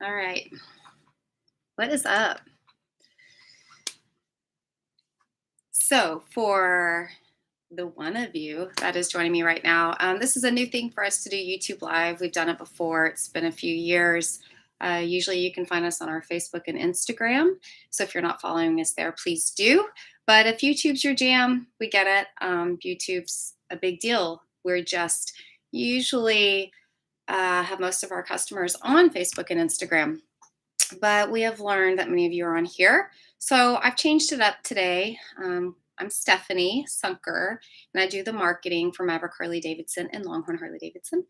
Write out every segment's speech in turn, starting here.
All right. What is up? So, for the one of you that is joining me right now, this is a new thing for us to do YouTube Live. We've done it before, it's been a few years. Usually, you can find us on our Facebook and Instagram. So, if you're not following us there, please do. But if YouTube's your jam, we get it. YouTube's a big deal. We're just usually have most of our customers on Facebook and Instagram, but we have learned that many of you are on here. So I've changed it up today. I'm Stephanie Sunker, and I do the marketing for Maverick Harley-Davidson and Longhorn Harley-Davidson,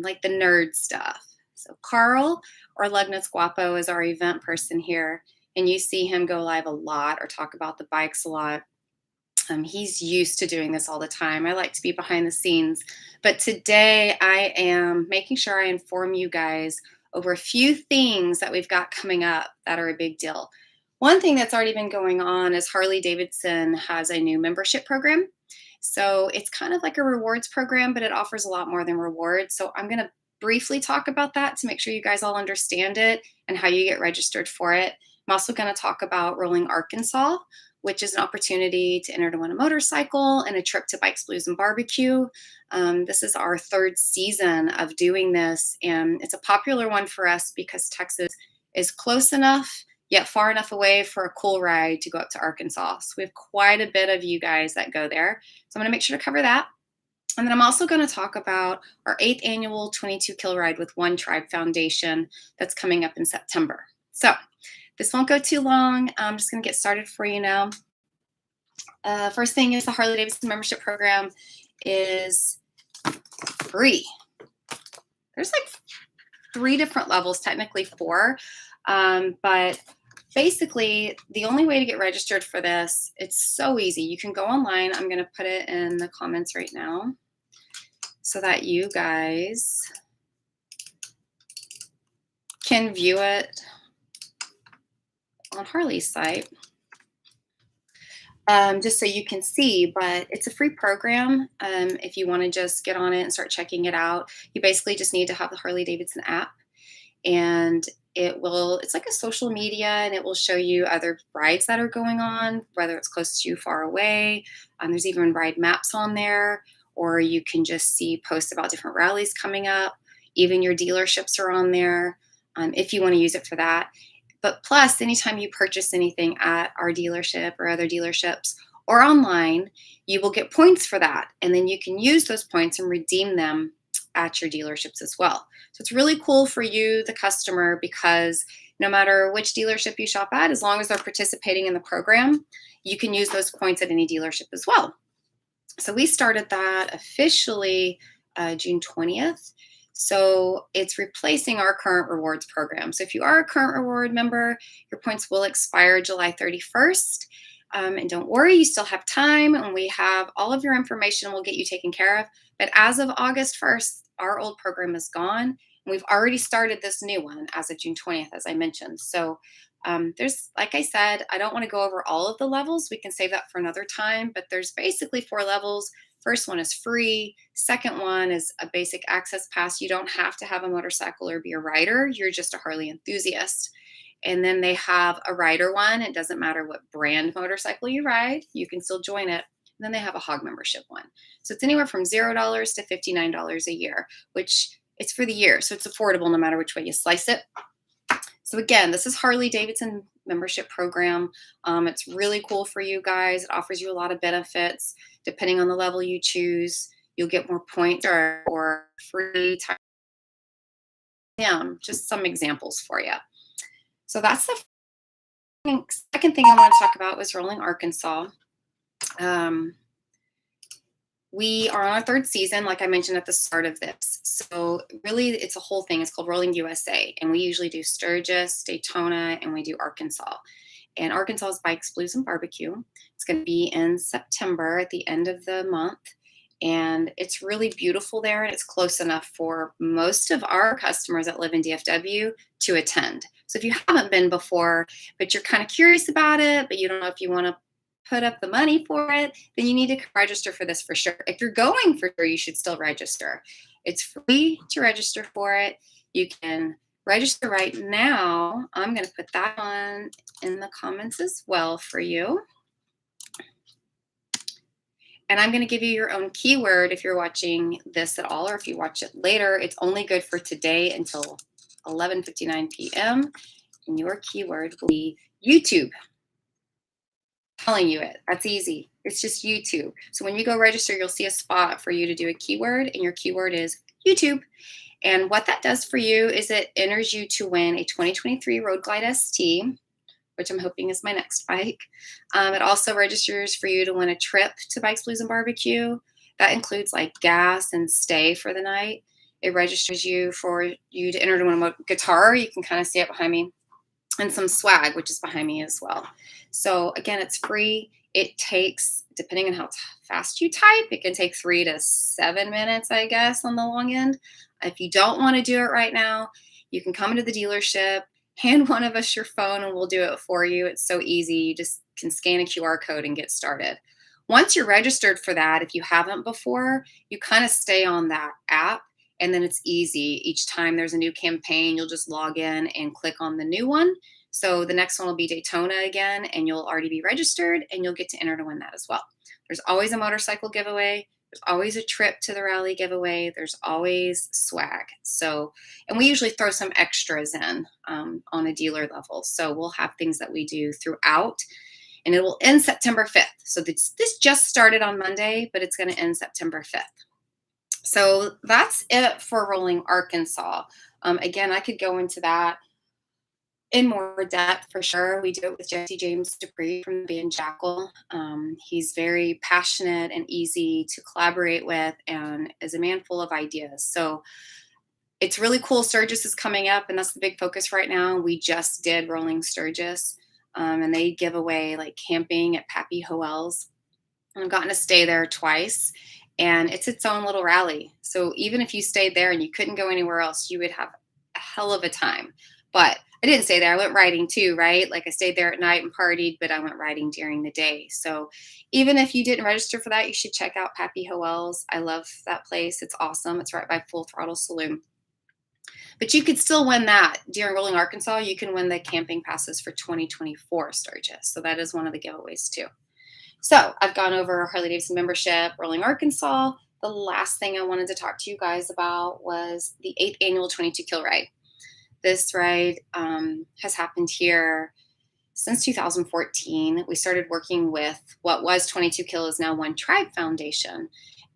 like the nerd stuff. So Carl, or Lugnut's Guapo, is our event person here, and you see him go live a lot or talk about the bikes a lot. He's used to doing this all the time. I like to be behind the scenes. But today I am making sure I inform you guys over a few things that we've got coming up that are a big deal. One thing that's already been going on is Harley-Davidson has a new membership program. So it's kind of like a rewards program, but it offers a lot more than rewards. So I'm going to briefly talk about that to make sure you guys all understand it and how you get registered for it. I'm also going to talk about Rolling Arkansas, which is an opportunity to enter to win a motorcycle and a trip to Bikes, Blues, and Barbecue. This is our third season of doing this, and it's a popular one for us because Texas is close enough, yet far enough away for a cool ride to go up to Arkansas. So we have quite a bit of you guys that go there. So I'm gonna make sure to cover that. And then I'm also going to talk about our 8th annual 22 Kill Ride with One Tribe Foundation that's coming up in September. So this won't go too long. I'm just going to get started for you now. First thing is the Harley-Davidson membership program is free. There's like 3 different levels, technically 4. But basically, the only way to get registered for this, it's so easy. You can go online. I'm going to put it in the comments right now so that you guys can view it on Harley's site, just so you can see. But it's a free program. If you want to just get on it and start checking it out, you basically just need to have the Harley-Davidson app, and it's like a social media, and it will show you other rides that are going on, whether it's close to you, far away. There's even ride maps on there, or you can just see posts about different rallies coming up. Even your dealerships are on there, if you want to use it for that. But plus, anytime you purchase anything at our dealership or other dealerships or online, you will get points for that. And then you can use those points and redeem them at your dealerships as well. So it's really cool for you, the customer, because no matter which dealership you shop at, as long as they're participating in the program, you can use those points at any dealership as well. So we started that officially June 20th. So it's replacing our current rewards program. So if you are a current reward member, your points will expire July 31st. And don't worry, you still have time, and we have all of your information. We'll get you taken care of. But as of August 1st, our old program is gone. And we've already started this new one as of June 20th, as I mentioned. So there's, like I said, I don't want to go over all of the levels. We can save that for another time, but there's basically 4 levels. First one is free. Second one is a basic access pass. You don't have to have a motorcycle or be a rider. You're just a Harley enthusiast. And then they have a rider one. It doesn't matter what brand motorcycle you ride, you can still join it. And then they have a hog membership one. So it's anywhere from $0 to $59 a year, which it's for the year. So it's affordable no matter which way you slice it. So again, this is Harley-Davidson membership program. It's really cool for you guys. It offers you a lot of benefits. Depending on the level you choose, you'll get more points or free time. Just some examples for you. So that's the second thing I want to talk about was Rolling Arkansas. We are on our 3rd season, like I mentioned at the start of this. So really, it's a whole thing. It's called Rolling USA. And we usually do Sturgis, Daytona, and we do Arkansas. And Arkansas is Bikes, Blues, and Barbecue. It's going to be in September at the end of the month. And it's really beautiful there. And it's close enough for most of our customers that live in DFW to attend. So if you haven't been before, but you're kind of curious about it, but you don't know if you want to put up the money for it, then you need to register for this for sure. If you're going for sure, you should still register. It's free to register for it. You can register right now. I'm going to put that on in the comments as well for you. And I'm going to give you your own keyword if you're watching this at all, or if you watch it later. It's only good for today until 11:59 p.m. And your keyword will be YouTube. I'm telling you it. That's easy. It's just YouTube. So when you go register, you'll see a spot for you to do a keyword, and your keyword is YouTube. And what that does for you is it enters you to win a 2023 Road Glide ST, which I'm hoping is my next bike. It also registers for you to win a trip to Bikes, Blues, and Barbecue. That includes like gas and stay for the night. It registers you for you to enter to win a guitar. You can kind of see it behind me, and some swag, which is behind me as well. So again, it's free. It takes, depending on how fast you type, it can take 3 to 7 minutes, I guess, on the long end. If you don't want to do it right now, you can come to the dealership, hand one of us your phone, and we'll do it for you. It's so easy. You just can scan a QR code and get started. Once you're registered for that, if you haven't before, you kind of stay on that app, and then it's easy. Each time there's a new campaign, you'll just log in and click on the new one. So the next one will be Daytona again, and you'll already be registered, and you'll get to enter to win that as well. There's always a motorcycle giveaway. There's always a trip to the rally giveaway. There's always swag. So, and we usually throw some extras in on a dealer level. So we'll have things that we do throughout, and it will end September 5th. So this just started on Monday, but it's going to end September 5th. So that's it for Rolling Arkansas. Again, I could go into that in more depth for sure. We do it with Jesse James Dupree from the band Jackal. He's very passionate and easy to collaborate with, and is a man full of ideas. So it's really cool. Sturgis is coming up, and that's the big focus right now. We just did Rolling Sturgis, and they give away like camping at Pappy Hoel's. I've gotten to stay there twice, and it's its own little rally. So even if you stayed there and you couldn't go anywhere else, you would have a hell of a time. But I didn't stay there. I went riding too, right? Like I stayed there at night and partied, but I went riding during the day. So even if you didn't register for that, you should check out Pappy Hoel's. I love that place. It's awesome. It's right by Full Throttle Saloon. But you could still win that during Rolling Arkansas. You can win the camping passes for 2024 Sturgis. So that is one of the giveaways too. So I've gone over Harley-Davidson membership, Rolling Arkansas. The last thing I wanted to talk to you guys about was the 8th annual 22 Kill Ride. This ride has happened here since 2014. We started working with what was 22 Kill is now One Tribe Foundation.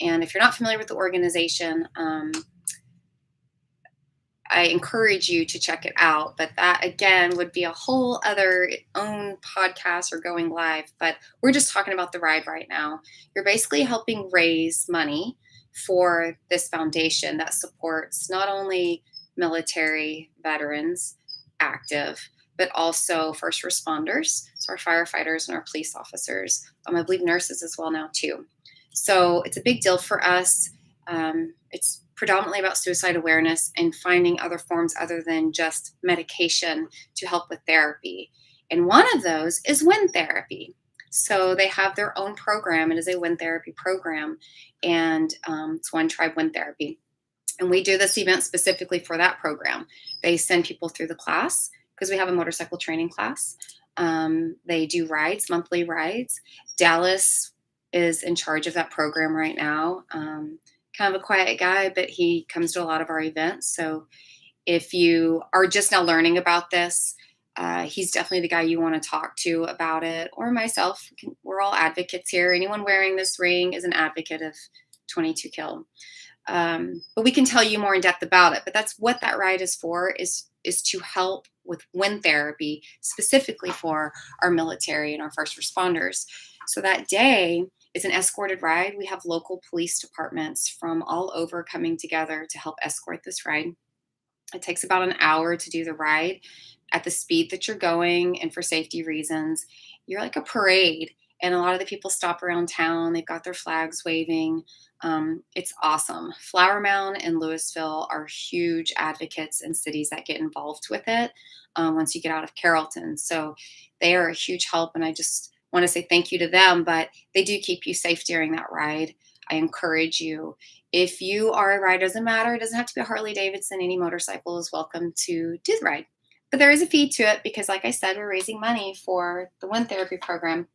And if you're not familiar with the organization, I encourage you to check it out. But that, again, would be a whole other own podcast or going live. But we're just talking about the ride right now. You're basically helping raise money for this foundation that supports not only military veterans active, but also first responders, so our firefighters and our police officers. I believe nurses as well now too. So it's a big deal for us. It's predominantly about suicide awareness and finding other forms other than just medication to help with therapy. And one of those is wind therapy. So they have their own program. It is a wind therapy program, and it's One Tribe Wind Therapy. And we do this event specifically for that program. They send people through the class because we have a motorcycle training class. They do rides, monthly rides. Dallas is in charge of that program right now. Kind of a quiet guy, but he comes to a lot of our events. So if you are just now learning about this, he's definitely the guy you want to talk to about it, or myself. We're all advocates here. Anyone wearing this ring is an advocate of 22 Kill. But we can tell you more in depth about it. But that's what that ride is for, is to help with wind therapy, specifically for our military and our first responders. So that day is an escorted ride. We have local police departments from all over coming together to help escort this ride. It takes about an hour to do the ride at the speed that you're going, and for safety reasons. You're like a parade, and a lot of the people stop around town. They've got their flags waving. It's awesome. Flower Mound and Louisville are huge advocates and cities that get involved with it once you get out of Carrollton. So they are a huge help, and I just want to say thank you to them, but they do keep you safe during that ride. I encourage you. If you are a rider, doesn't matter. It doesn't have to be a Harley Davidson. Any motorcycle is welcome to do the ride. But there is a fee to it because, like I said, we're raising money for the Wind Therapy program.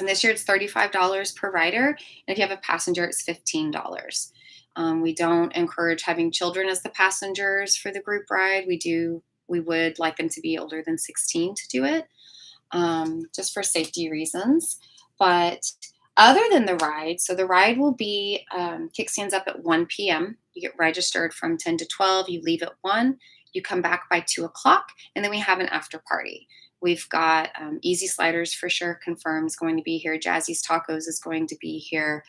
And this year it's $35 per rider. And if you have a passenger, it's $15. We don't encourage having children as the passengers for the group ride. We would like them to be older than 16 to do it, just for safety reasons. But other than the ride, so the ride will be kickstands up at 1 p.m. You get registered from 10 to 12. You leave at 1. You come back by 2 o'clock, and then we have an after party. We've got Easy Sliders for sure confirmed is going to be here. Jazzy's Tacos is going to be here.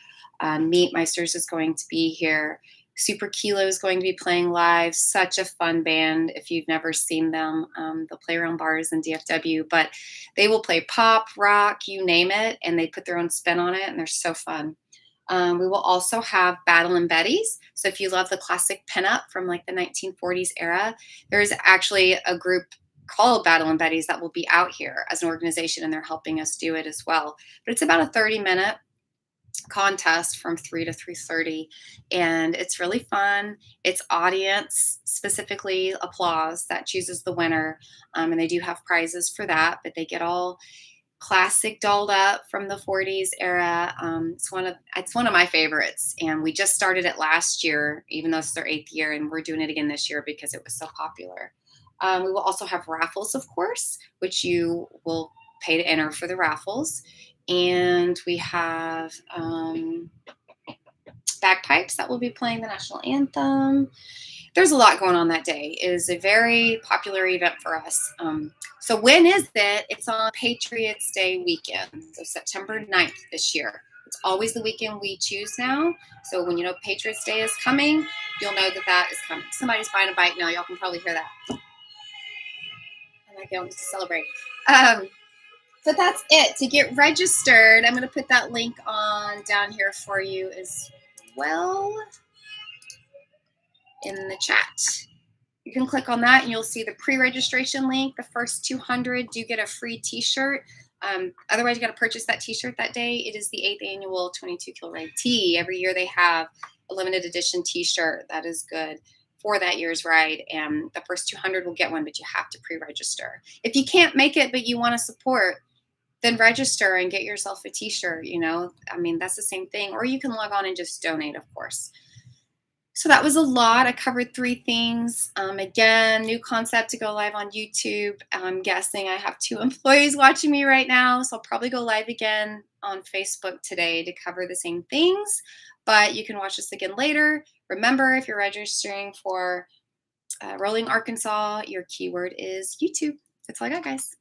Meat Meisters is going to be here. Super Kilo is going to be playing live. Such a fun band. If you've never seen them, they'll play around bars in DFW, but they will play pop, rock, you name it, and they put their own spin on it, and they're so fun. We will also have Battle and Betties. So if you love the classic pinup from like the 1940s era, there's actually a group called Battle and Betties that will be out here as an organization, and they're helping us do it as well. But it's about a 30-minute contest from 3 to 3:30, and it's really fun. It's audience specifically applause that chooses the winner, and they do have prizes for that, but they get all classic dolled up from the 40s era. It's one of my favorites, and we just started it last year, even though it's their 8th year, and we're doing it again this year because it was so popular. We will also have raffles, of course, which you will pay to enter for the raffles. And we have bagpipes that will be playing the national anthem. There's a lot going on that day. It is a very popular event for us. So when is it? It's on Patriots Day weekend, so September 9th this year. It's always the weekend we choose now. So when you know Patriots Day is coming, you'll know that that is coming. Somebody's buying a bike now. Y'all can probably hear that. And I go to celebrate. But that's it. To get registered, I'm going to put that link on down here for you as well in the chat. You can click on that and you'll see the pre-registration link. The first 200 do get a free t-shirt. Otherwise, you got to purchase that t-shirt that day. It is the 8th annual 22 Kill Ride Tee. Every year they have a limited edition t-shirt that is good for that year's ride, and the first 200 will get one, but you have to pre-register. If you can't make it but you want to support, then register and get yourself a t-shirt. That's the same thing. Or you can log on and just donate, of course. So that was a lot. I covered 3 things. Again, new concept to go live on YouTube. I'm guessing I have 2 employees watching me right now, so I'll probably go live again on Facebook today to cover the same things. But you can watch this again later. Remember, if you're registering for Rolling Arkansas, your keyword is YouTube. That's all I got, guys.